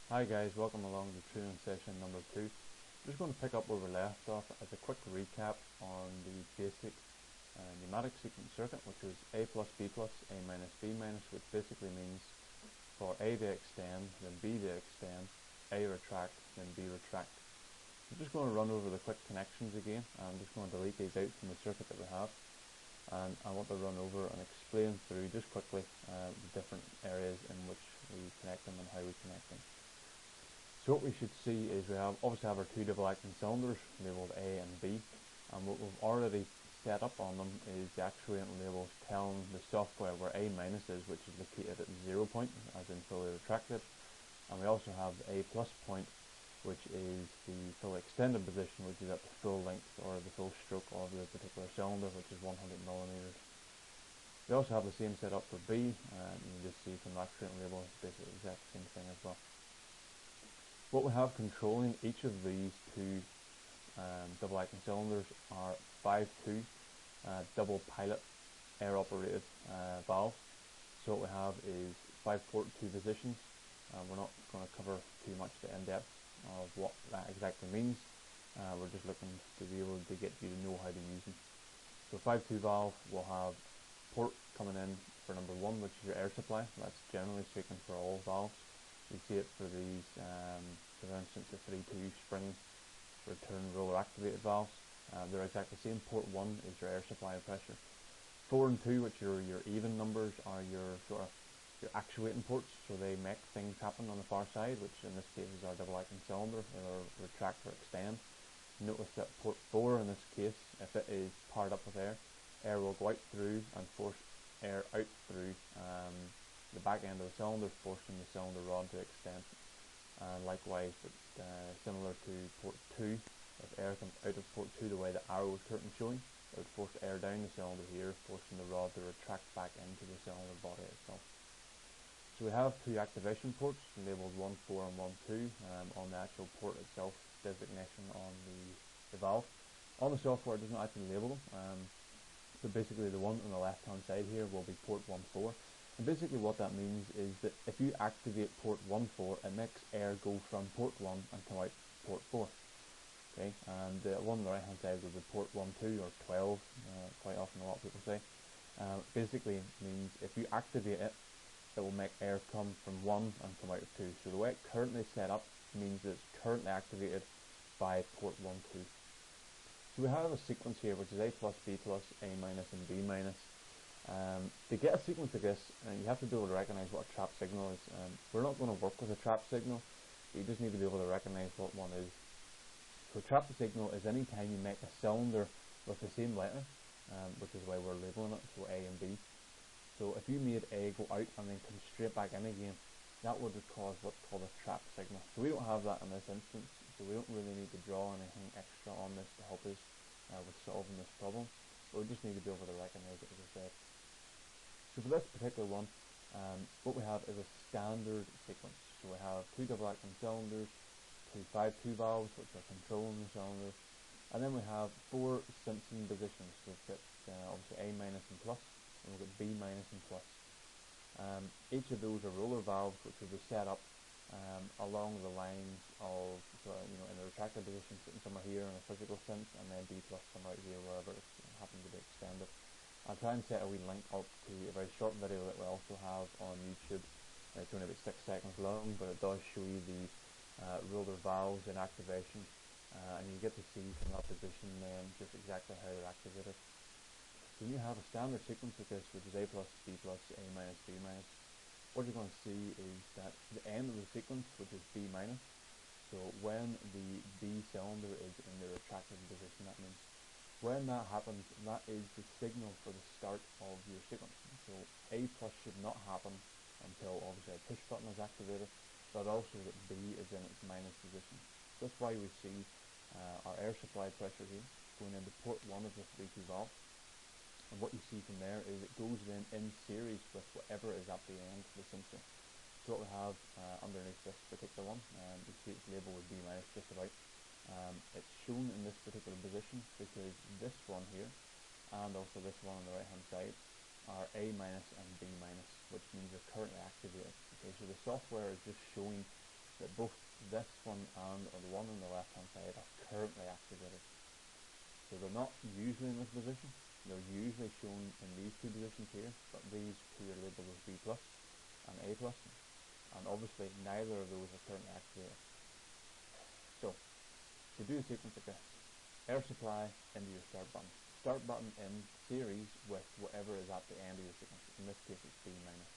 Hi guys, welcome along to training session number 2. Just going to pick up where we left off as a quick recap on the basic pneumatic sequence circuit, which was A plus B plus, A minus B minus, which basically means for A to extend, then B to extend, A retract, then B retract. I'm just going to run over the quick connections again. I'm just going to delete these out from the circuit that we have, and I want to run over and explain through just quickly the different areas in which we connect them and how we connect them. So what we should see is we obviously have our two double acting cylinders labelled A and B, and what we've already set up on them is the actuating labels telling the software where A minus is, which is located at the 0 point, as in fully retracted, and we also have the A plus point, which is the fully extended position, which is at the full length or the full stroke of the particular cylinder, which is 100 millimeters. We also have the same setup for B, and you can just see from the actuating label it's basically the exact same thing as well. What we have controlling each of these two double acting cylinders are 5-2 double pilot air operated valves. So what we have is 5 port 2 positions. We're not going to cover too much in depth of what that exactly means. We're just looking to be able to get you to know how to use them. So 5-2 valve will have port coming in for number 1, which is your air supply. That's generally speaking for all valves. You see it for these, for instance, the 3-2 spring return roller activated valves. They're exactly the same. Port 1 is your air supply pressure. 4 and 2, which are your even numbers, are your sort of your actuating ports, so they make things happen on the far side, which in this case is our double acting cylinder, or retract or extend. Notice that port 4 in this case, if it is powered up with air will go out through and force air out through the back end of the cylinder, forcing the cylinder rod to extend. And likewise, similar to port 2, if air comes out of port 2 the way the arrow is currently showing, it would force air down the cylinder here, forcing the rod to retract back into the cylinder body itself. So we have two activation ports labelled 1-4 and 1-2 on the actual port itself designation on the valve. On the software it does not actually label them, so basically the one on the left hand side here will be port 1-4. And basically what that means is that if you activate port 1-4, it makes air go from port 1 and come out port 4. Okay, and the one on the right hand side will be port 1-2 or 12, quite often a lot of people say. Basically means if you activate it, it will make air come from 1 and come out of 2. So the way it's currently set up means that it's currently activated by port 1-2. So we have a sequence here which is A plus, B plus, A minus and B minus. To get a sequence like this, you have to be able to recognize what a trap signal is. We're not going to work with a trap signal, you just need to be able to recognize what one is. So a trap signal is any time you make a cylinder with the same letter, which is why we're labeling it, so A and B. So if you made A go out and then come straight back in again, that would cause what's called a trap signal. So we don't have that in this instance, so we don't really need to draw anything extra on this to help us with solving this problem. But we just need to be able to recognize it, as I said. So for this particular one, what we have is a standard sequence. So we have two double acting cylinders, two 5-2 valves which are controlling the cylinders, and then we have 4 Simpson positions. So we've got obviously A minus and plus, and we've got B minus and plus. Each of those are roller valves which will be set up along the lines of, in a retracted position, sitting somewhere here in a physical sense, and then B plus somewhere out here wherever it happens to be extended. I'll try and set a wee link up to a very short video that we also have on YouTube. It's only about 6 seconds long, but it does show you the roller valves in activation, and you get to see from that position then just exactly how they're activated. So when you have a standard sequence like this, which is A plus, B plus, A minus, B minus, what you're going to see is that the end of the sequence, which is B minus, so when the B cylinder is in the retracted position, that means when that happens, that is the signal for the start of your sequence. So A plus should not happen until obviously a push button is activated, but also that B is in its minus position. That's why we see our air supply pressure here going into port 1 of the 3-2 valve. And what you see from there is it goes then in series with whatever is at the end of the sensor. So what we have underneath this particular one, you see it's labelled with B minus just about. It's shown in this particular position because this one here and also this one on the right hand side are A minus and B minus, which means they're currently activated. Okay, so the software is just showing that both this one and the one on the left hand side are currently activated. So they're not usually in this position, they're usually shown in these two positions here, but these two are labelled as B plus and A plus, and obviously neither of those are currently activated. So to do a sequence like this, air supply into your start button in series with whatever is at the end of your sequence. In this case it's B minus.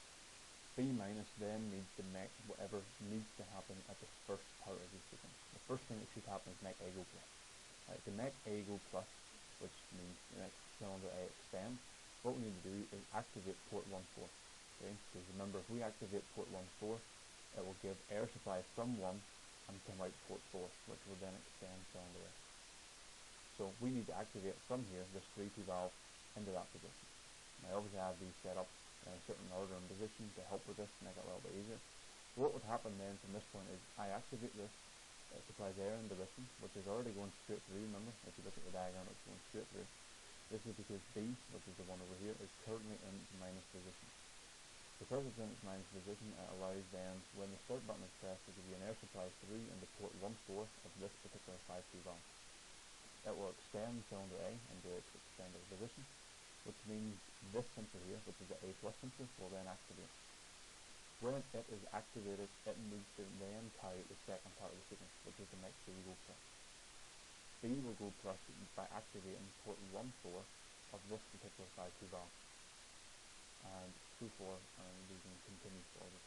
B minus then needs to make whatever needs to happen at the first part of your sequence. The first thing that should happen is make A go plus. To make A go plus, which means the next cylinder A extend, what we need to do is activate port 1-4. Okay? Because remember, if we activate port 1-4, it will give air supply from 1 and come out port 4, which will then extend cylinder A. So we need to activate from here this 3-2 valve into that position. Now obviously I have these set up in a certain order and position to help with this, make it a little bit easier. So what would happen then from this point is I activate this, it supplies air into this one, which is already going straight through. Remember, if you look at the diagram, it's going straight through. This is because B, which is the one over here, is currently in its minus position. Because it's in its minus position, it allows then, when the start button is pressed, to give you an air supply through into port 1-4 of this particular 5-2 valve. It will extend cylinder A into its extended position, which means this sensor here, which is the A plus sensor, will then activate. When it is activated, it needs to then carry out the second part of the sequence, which is to make B go plus. B will go plus by activating port 1-4 of this particular 5-2 valve, and so forth, and we can continue forward.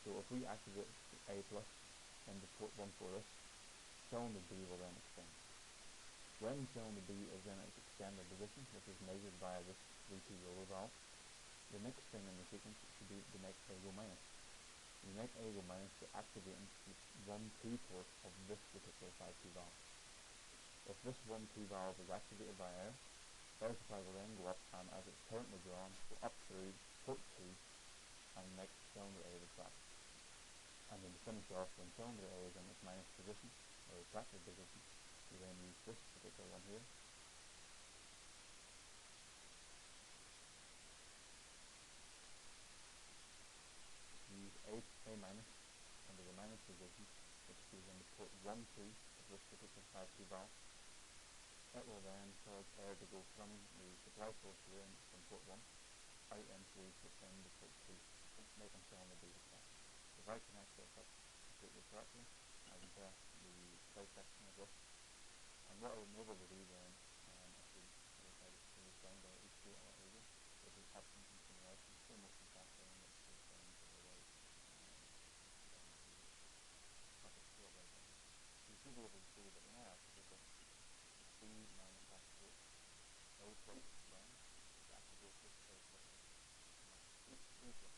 So if we activate A plus into port 1-4 this, cylinder B will then extend. When cylinder B is in its extended position, which is measured via this 3-2 roller valve, the next thing in the sequence should be to make A go minus. You make A go minus to activating the 1-2 port of this particular 5-2 valve. If this 1-2 valve is activated by air supply will then go up, and as it's currently drawn, go up through port 2 and make cylinder A retract. And then to finish off, when cylinder A is in its minus position, or retracted position, you then use this particular one here. Use A minus into the minus position, which goes into port 1-2 of this particular 5-2 valve. It will then cause air to go from the supply source here from port 1 out into port 2, making cylinder B retract. If I connect this up completely correctly, I can test the dissection of this, and what I would be able to do then, if we try to slow this down to let you see it a little easier, this is absence and simulation, slow motion factor, and it slows down to about perfect slow right there. So you should be able to see that when I activate this, B minus activate, A plus then activate this A plus, B plus, activate B plus.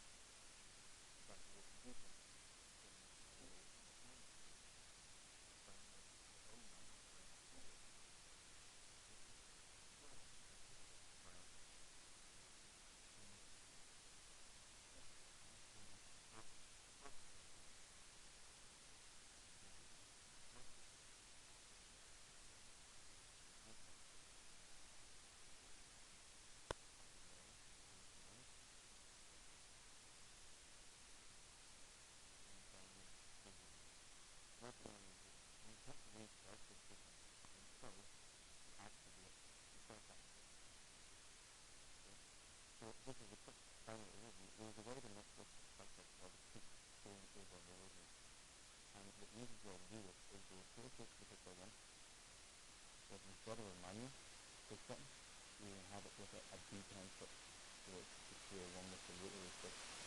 So this is a quick final overview. There's a way to make this cycle or to keep going over and over again. And the easiest way to do this is to replace this particular one with, instead of a manual push button, you have it with a D10 switch. So it's the one with the rotary switch.